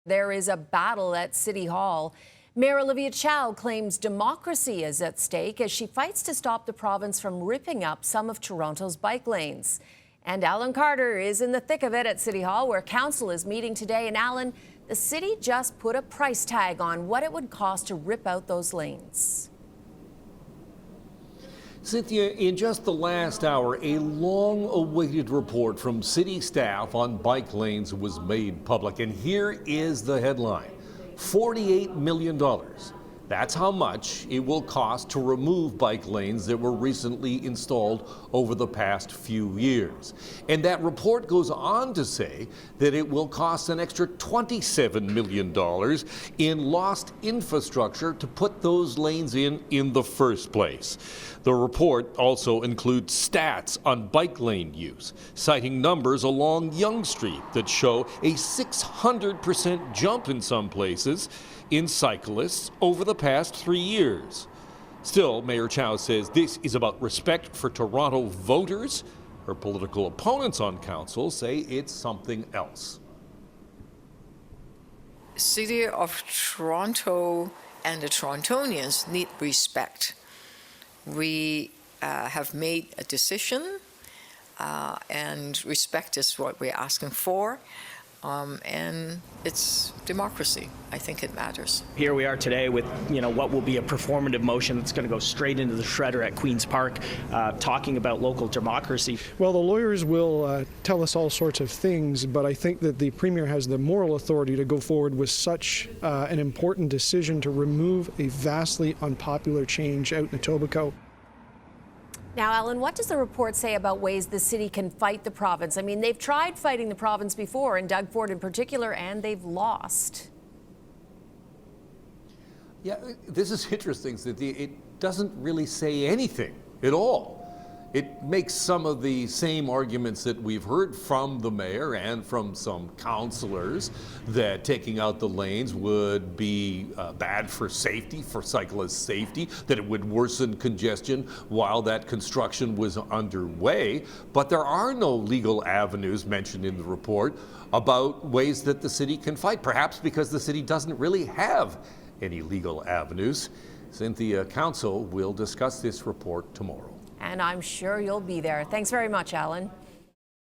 There is a battle at City Hall. Mayor Olivia Chow claims democracy is at stake as she fights to stop the province from ripping up some of Toronto's bike lanes. And Alan Carter is in the thick of it at City Hall, where council is meeting today. And Alan, the city just put a price tag on what it would cost to rip out those lanes. Cynthia, in just the last hour, a long-awaited report from city staff on bike lanes was made public. And here is the headline: $48 million. That's how much it will cost to remove bike lanes that were recently installed over the past few years. And that report goes on to say that it will cost an extra $27 million in lost infrastructure to put those lanes in the first place. The report also includes stats on bike lane use, citing numbers along Yonge Street that show a 600% jump in some places in cyclists over the past 3 years. Still, Mayor Chow says this is about respect for Toronto voters. Her political opponents on council say it's something else. City of Toronto and the Torontonians need respect. We have made a decision, and respect is what we're asking for. And it's democracy. I think it matters. Here we are today with, what will be a performative motion that's going to go straight into the shredder at Queen's Park, talking about local democracy. Well, the lawyers will tell us all sorts of things, but I think that the Premier has the moral authority to go forward with such an important decision to remove a vastly unpopular change out in Etobicoke. Now, Alan, what does the report say about ways the city can fight the province? I mean, they've tried fighting the province before, and Doug Ford in particular, and they've lost. Yeah, this is interesting, Cynthia. It doesn't really say anything at all. It makes some of the same arguments that we've heard from the mayor and from some councillors, that taking out the lanes would be bad for safety, for cyclists' safety, that it would worsen congestion while that construction was underway. But there are no legal avenues mentioned in the report about ways that the city can fight, perhaps because the city doesn't really have any legal avenues. Cynthia, council will discuss this report tomorrow. And I'm sure you'll be there. Thanks very much, Alan.